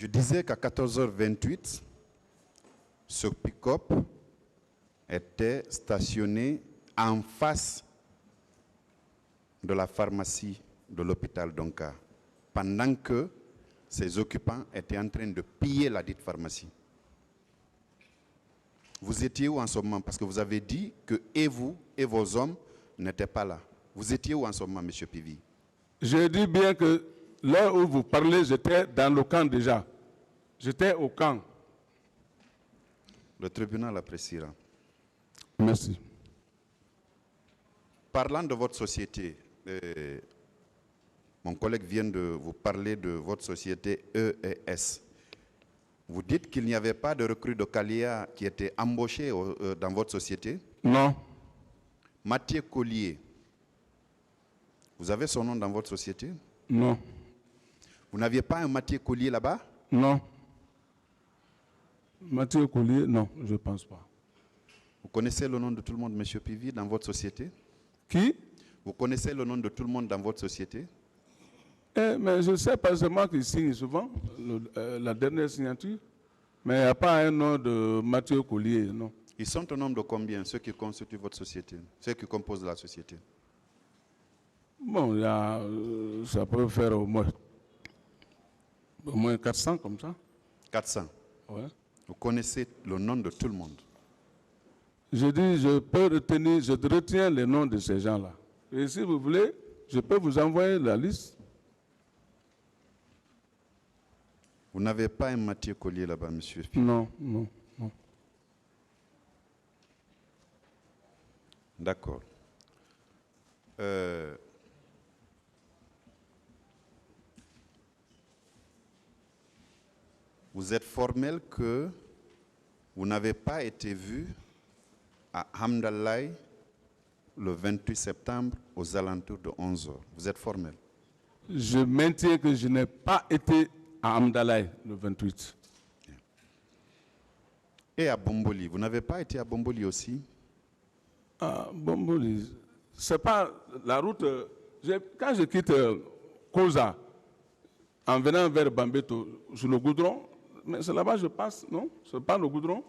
Je disais qu'à 14h28, ce pick-up était stationné en face de la pharmacie de l'hôpital Donka, pendant que ses occupants étaient en train de piller la dite pharmacie. Vous étiez où en ce moment? Parce que vous avez dit que et vous et vos hommes n'étaient pas là. Vous étiez où en ce moment, M. Pivi? Je dis bien que l'heure où vous parlez, j'étais dans le camp déjà. J'étais au camp. Le tribunal appréciera. Merci. Parlant de votre société, mon collègue vient de vous parler de votre société EES. Vous dites qu'il n'y avait pas de recrue de Caléa qui était embauché dans votre société? Non. Mathieu Collier, vous avez son nom dans votre société? Non. Vous n'aviez pas un Mathieu Collier là-bas? Non. Mathieu Collier, non, je ne pense pas. Vous connaissez le nom de tout le monde, M. Pivi, dans votre société? Qui? Vous connaissez le nom de tout le monde dans votre société? Mais je sais pas, c'est moi qui signe souvent la dernière signature. Mais il n'y a pas un nom de Mathieu Collier, non. Ils sont au nombre de combien, ceux qui constituent votre société, ceux qui composent la société? Bon, il y a, ça peut faire au moins 400 comme ça. 400. Ouais. Vous connaissez le nom de tout le monde? Je dis, je peux retenir, je retiens les noms de ces gens-là. Et si vous voulez, je peux vous envoyer la liste. Vous n'avez pas un Mathieu Collier là-bas, monsieur? Non, non, non. D'accord. Vous êtes formel que vous n'avez pas été vu à Hamdallah le 28 septembre aux alentours de 11h. Vous êtes formel? Je maintiens que je n'ai pas été à Hamdallah le 28. Et à Bomboli, vous n'avez pas été à Bomboli aussi? Ah, Bomboli, c'est pas la route. Quand je quitte Koza, en venant vers Bambeto, sur le goudron, mais c'est là-bas que je passe, non? C'est pas le goudron?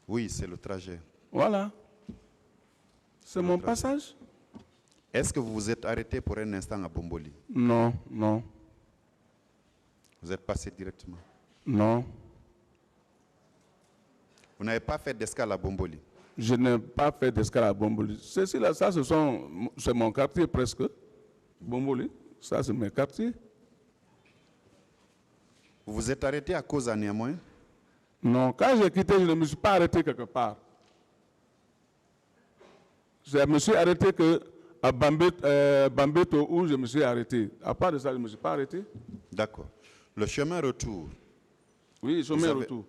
Oui, c'est le trajet. Voilà. C'est mon passage? Est-ce que vous vous êtes arrêté pour un instant à Bomboli? Non, non. Vous êtes passé directement? Non. Vous n'avez pas fait d'escale à Bomboli? Je n'ai pas fait d'escale à Bomboli. Ceci-là, ça, c'est mon quartier presque. Bomboli, ça, c'est mes quartiers. Vous vous êtes arrêté à cause à néanmoins? Non, quand j'ai quitté, je ne me suis pas arrêté quelque part. Je me suis arrêté à Bambeto où je me suis arrêté. À part de ça, je ne me suis pas arrêté. D'accord. Le chemin retour. Oui, chemin retour.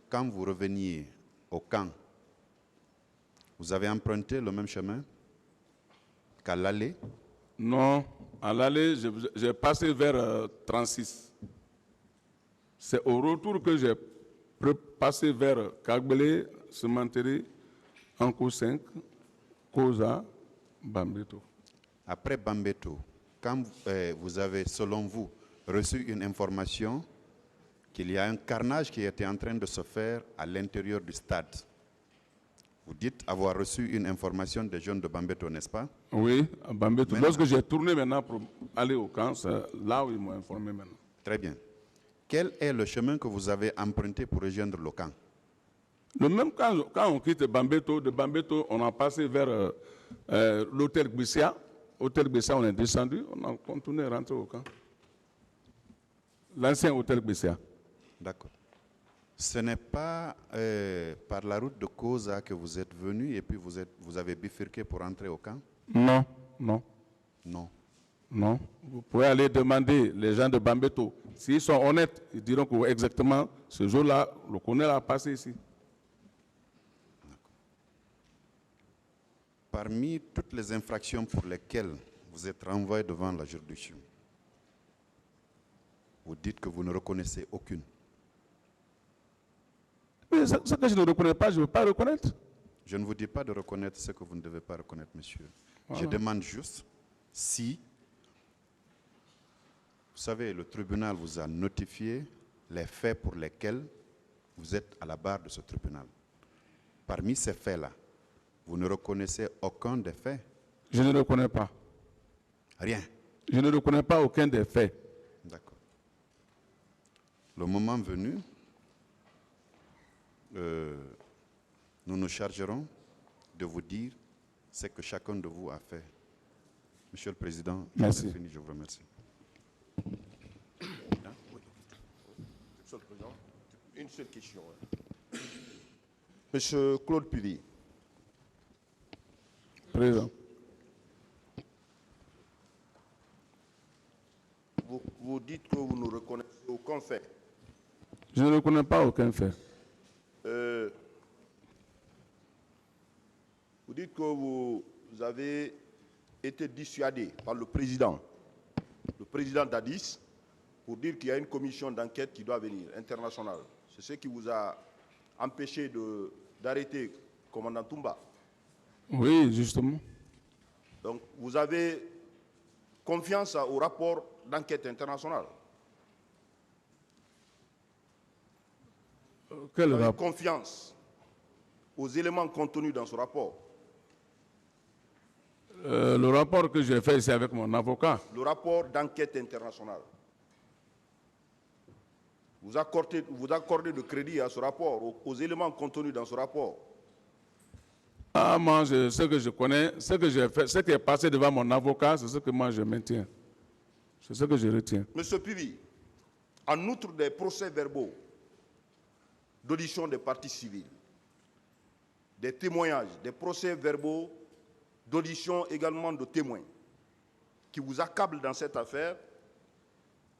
Quand vous reveniez au camp, vous avez emprunté le même chemin qu'à l'aller? Non, à l'aller, j'ai passé vers 36. C'est au retour que j'ai passé vers Kagbele, Sementeri, Anko 5, Koza, Bambeto. Après Bambeto, quand vous avez, selon vous, reçu une information qu'il y a un carnage qui était en train de se faire à l'intérieur du stade, vous dites avoir reçu une information des jeunes de Bambeto, n'est-ce pas? Oui, à Bambeto. Lorsque j'ai tourné maintenant pour aller au camp, c'est là où ils m'ont informé maintenant. Très bien. Quel est le chemin que vous avez emprunté pour rejoindre le camp? Le même quand on quitte Bambeto, de Bambeto, on a passé vers l'hôtel Gbissia. Hôtel Gbissia, on est descendu, on a continué à rentrer au camp. L'ancien hôtel Gbissia. D'accord. Ce n'est pas par la route de Koza que vous êtes venu et puis vous avez bifurqué pour entrer au camp? Non, non. Non. Non. Vous pouvez aller demander les gens de Bambeto. S'ils sont honnêtes, ils diront que exactement ce jour-là, le colonel a passé ici. Parmi toutes les infractions pour lesquelles vous êtes renvoyé devant la juridiction, vous dites que vous ne reconnaissez aucune. Mais ce que je ne reconnais pas, je ne veux pas reconnaître. Je ne vous dis pas de reconnaître ce que vous ne devez pas reconnaître, monsieur. Voilà. Je demande juste si Vous savez, le tribunal vous a notifié les faits pour lesquels vous êtes à la barre de ce tribunal. Parmi ces faits-là, vous ne reconnaissez aucun des faits? Je ne reconnais pas. Rien. Je ne reconnais pas aucun des faits. D'accord. Le moment venu, nous nous chargerons de vous dire ce que chacun de vous a fait. Monsieur le Président, Merci. j'ai fini, je vous remercie. Monsieur le Président, une seule question. Monsieur Claude Pili, Président. vous dites que vous ne reconnaissez aucun fait. Je ne reconnais pas aucun fait. Vous dites que vous avez été dissuadé par le président d'Addis, pour dire qu'il y a une commission d'enquête qui doit venir, internationale. C'est ce qui vous a empêché d'arrêter le commandant Toumba. Oui, justement. Donc, vous avez confiance au rapport d'enquête internationale. Quel Vous avez rapport? confiance aux éléments contenus dans ce rapport. Le rapport que j'ai fait ici avec mon avocat. Le rapport d'enquête internationale. Vous accordez de crédit à ce rapport, aux éléments contenus dans ce rapport. Ah, moi, ce que je connais, ce que j'ai fait, ce qui est passé devant mon avocat, c'est ce que moi je maintiens. C'est ce que je retiens. Monsieur Pivi, en outre des procès-verbaux d'audition des parties civiles, des témoignages, des procès-verbaux d'audition également de témoins qui vous accablent dans cette affaire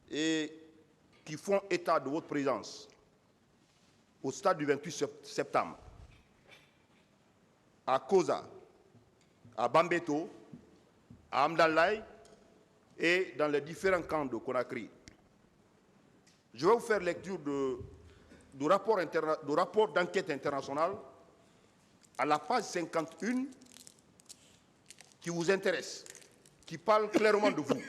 et qui font état de votre présence au stade du 28 septembre, à Koza, à Bambeto, à Amdalaï et dans les différents camps de Conakry. Je vais vous faire lecture du rapport d'enquête internationale à la page 51 qui vous intéresse, qui parle clairement de vous.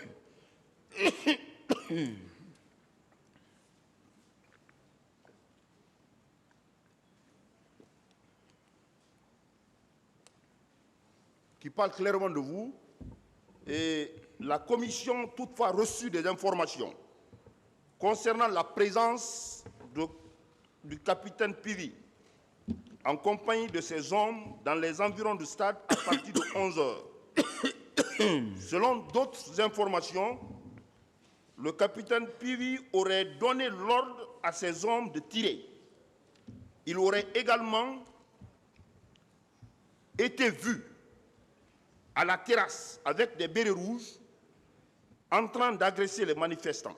Qui parle clairement de vous, et la commission toutefois reçu des informations concernant la présence du capitaine Pivi en compagnie de ses hommes dans les environs du stade à partir de 11 heures. Selon d'autres informations, le capitaine Pivi aurait donné l'ordre à ses hommes de tirer. Il aurait également été vu à la terrasse avec des bérets rouges en train d'agresser les manifestants.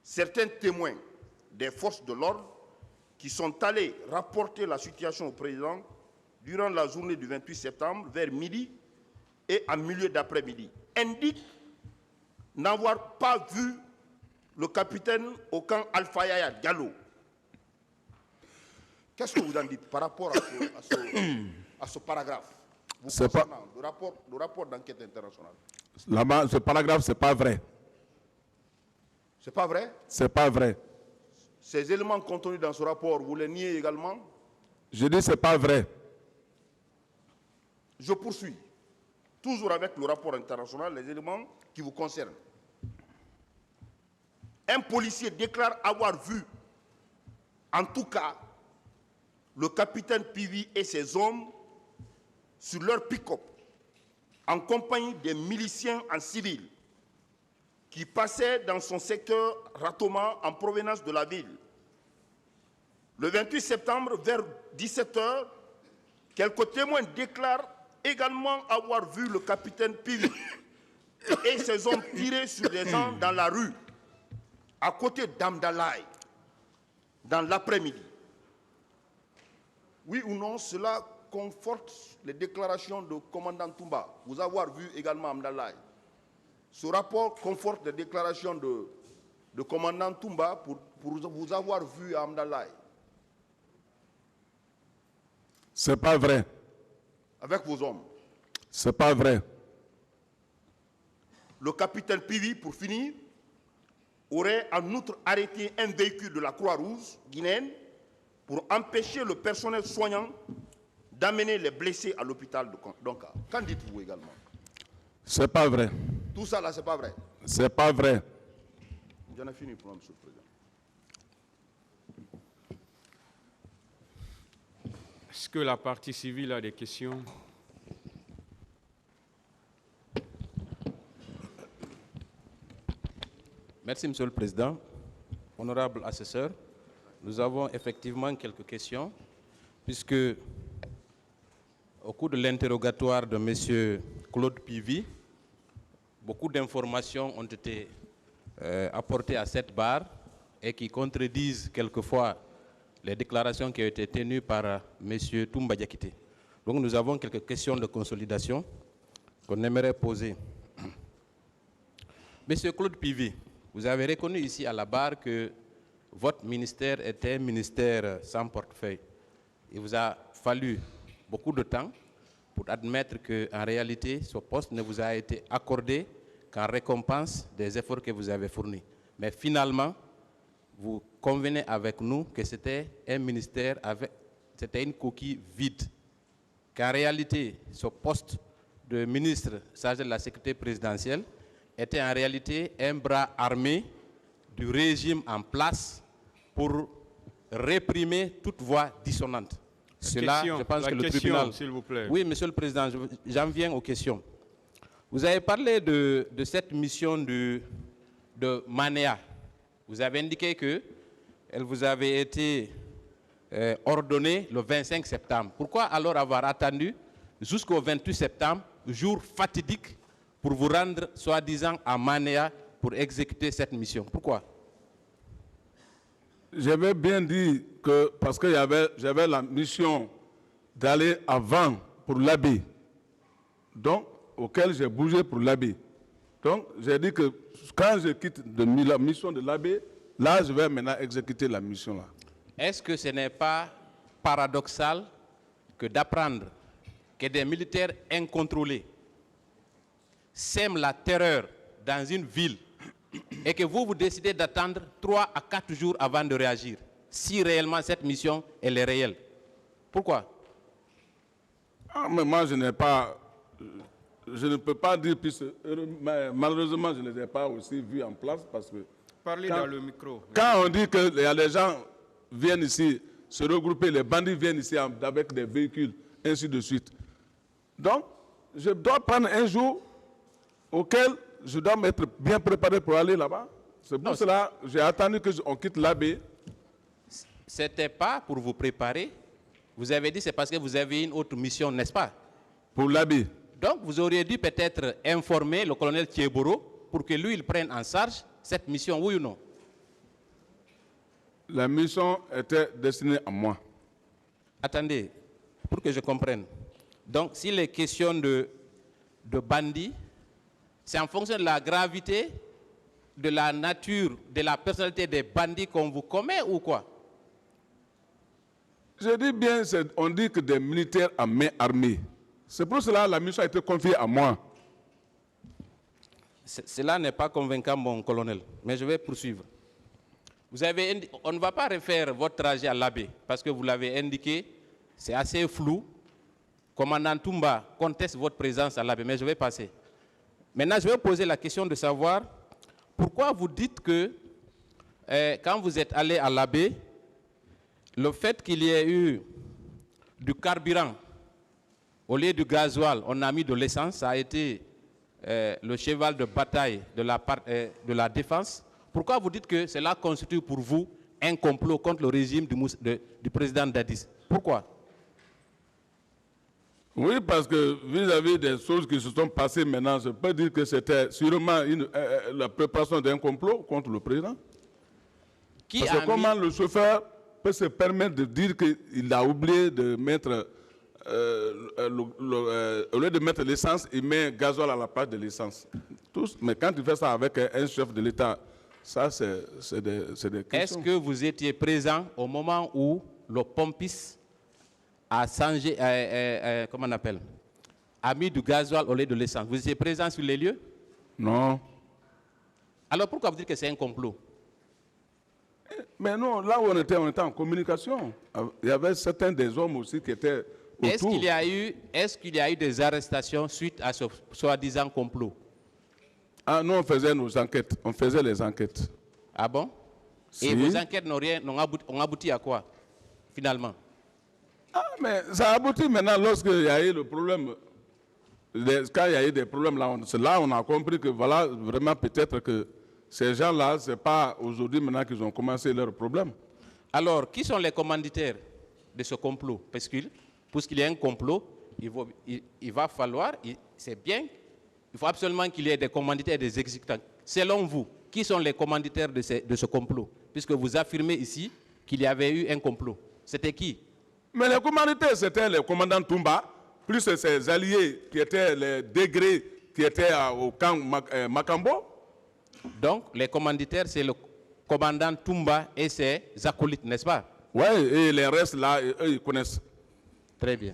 Certains témoins des forces de l'ordre qui sont allés rapporter la situation au président durant la journée du 28 septembre vers midi et en milieu d'après-midi indiquent n'avoir pas vu le capitaine au camp Alpha Yaya Diallo. Qu'est-ce que vous en dites par rapport à ce paragraphe? C'est pas le rapport d'enquête internationale. là-bas, ce paragraphe, c'est pas vrai. C'est pas vrai? C'est pas vrai. Ces éléments contenus dans ce rapport, vous les niez également? Je dis c'est pas vrai. Je poursuis. Toujours avec le rapport international, les éléments qui vous concernent. Un policier déclare avoir vu, en tout cas, le capitaine Pivi et ses hommes sur leur pick-up, en compagnie des miliciens en civil, qui passaient dans son secteur Ratoma en provenance de la ville. Le 28 septembre, vers 17 h, quelques témoins déclarent également avoir vu le capitaine Pivi et ses hommes tirer sur des gens dans la rue, à côté d'Amdalaï, dans l'après-midi. Oui ou non, cela conforte les déclarations du commandant Toumba, vous avoir vu également Amdalaï. Ce rapport conforte les déclarations de commandant Toumba pour vous avoir vu à Amdalaï. C'est pas vrai. Avec vos hommes. C'est pas vrai. Le capitaine Pivi, pour finir, aurait en outre arrêté un véhicule de la Croix-Rouge guinéenne pour empêcher le personnel soignant d'amener les blessés à l'hôpital de Donka. Qu'en dites-vous également? C'est pas vrai. Tout ça là, c'est pas vrai. C'est pas vrai. J'en ai fini pour moi, Monsieur le Président. Est-ce que la partie civile a des questions? Merci, Monsieur le Président. Honorable assesseur, nous avons effectivement quelques questions, puisque au cours de l'interrogatoire de M. Claude Pivy, beaucoup d'informations ont été apportées à cette barre et qui contredisent quelquefois les déclarations qui ont été tenues par M. Toumba Diakité. Donc nous avons quelques questions de consolidation qu'on aimerait poser. Monsieur Claude Pivy, vous avez reconnu ici à la barre que votre ministère était un ministère sans portefeuille. Il vous a fallu beaucoup de temps pour admettre qu'en réalité, ce poste ne vous a été accordé qu'en récompense des efforts que vous avez fournis. Mais finalement, vous convenez avec nous que c'était un ministère, c'était une coquille vide. Qu'en réalité, ce poste de ministre chargé de la sécurité présidentielle était en réalité un bras armé du régime en place pour réprimer toute voix dissonante. Cela, je pense que le tribunal... s'il vous plaît. Oui, Monsieur le Président, j'en viens aux questions. Vous avez parlé de cette mission de Manéa. Vous avez indiqué qu'elle vous avait été ordonnée le 25 septembre. Pourquoi alors avoir attendu jusqu'au 28 septembre, jour fatidique, pour vous rendre, soi-disant, à Manéa pour exécuter cette mission? Pourquoi? J'avais bien dit que, parce que j'avais la mission d'aller avant pour l'abbé, donc auquel j'ai bougé pour l'abbé. Donc j'ai dit que quand je quitte la mission de l'abbé, là je vais maintenant exécuter la mission là. Est-ce que ce n'est pas paradoxal que d'apprendre que des militaires incontrôlés sèment la terreur dans une ville et que vous décidez d'attendre 3 à 4 jours avant de réagir, si réellement cette mission elle est réelle? Pourquoi? Ah, mais moi je ne peux pas dire plus. Malheureusement, je ne les ai pas aussi vus en place parce que... Parlez dans le micro. Quand on dit que les gens viennent ici se regrouper, les bandits viennent ici avec des véhicules, ainsi de suite. Donc, je dois prendre un jour auquel je dois m'être bien préparé pour aller là-bas. C'est pour cela que j'ai attendu qu'on quitte l'abbé. Ce n'était pas pour vous préparer. Vous avez dit c'est parce que vous avez une autre mission, n'est-ce pas? Pour l'abbé. Donc, vous auriez dû peut-être informer le colonel Thieboro pour que lui, il prenne en charge cette mission, oui ou non? La mission était destinée à moi. Attendez, pour que je comprenne. Donc, s'il est question de bandits, c'est en fonction de la gravité, de la nature, de la personnalité des bandits qu'on vous commet ou quoi? Je dis bien, on dit que des militaires à main armée. C'est pour cela que la mission a été confiée à moi. Cela n'est pas convaincant, mon colonel, mais je vais poursuivre. On ne va pas refaire votre trajet à l'abbé, parce que vous l'avez indiqué, c'est assez flou. Commandant Toumba conteste votre présence à l'abbé, mais je vais passer. Maintenant, je vais poser la question de savoir pourquoi vous dites que quand vous êtes allé à l'abbé, le fait qu'il y ait eu du carburant au lieu du gasoil, on a mis de l'essence, ça a été le cheval de bataille de la défense. Pourquoi vous dites que cela constitue pour vous un complot contre le régime du président Dadis? Pourquoi? Oui, parce que vis-à-vis des choses qui se sont passées maintenant, je peux dire que c'était sûrement la préparation d'un complot contre le président. Parce que comment le chauffeur peut se permettre de dire qu'il a oublié de mettre, au lieu de mettre l'essence, il met gasoil à la place de l'essence. Mais quand il fait ça avec un chef de l'État, ça c'est des questions. Est-ce que vous étiez présent au moment où le pompiste a changé, comment on appelle, a mis du gasoil au lieu de l'essence? Vous étiez présent sur les lieux? Non. Alors pourquoi vous dites que c'est un complot? Mais non, là où on était en communication. Il y avait certains des hommes aussi qui étaient autour. Est-ce qu'il y a eu des arrestations suite à ce soi-disant complot? Ah non, on faisait nos enquêtes. On faisait les enquêtes. Ah bon? Si. Et vos enquêtes ont abouti à quoi, finalement? Ah, mais ça a abouti maintenant lorsqu'il y a eu le problème. Quand il y a eu des problèmes, là, on a compris que voilà, vraiment peut-être que ces gens-là, ce n'est pas aujourd'hui maintenant qu'ils ont commencé leurs problèmes. Alors, qui sont les commanditaires de ce complot? Puisqu'il y a un complot, il va falloir, c'est bien, il faut absolument qu'il y ait des commanditaires et des exécutants. Selon vous, qui sont les commanditaires de ce complot? Puisque vous affirmez ici qu'il y avait eu un complot. C'était qui? Mais les commanditaires, c'était le commandant Toumba, plus ses alliés qui étaient les degrés qui étaient au camp Makambo. Donc, les commanditaires, c'est le commandant Toumba et ses acolytes, n'est-ce pas? Oui, et les restes là, eux, ils connaissent. Très bien.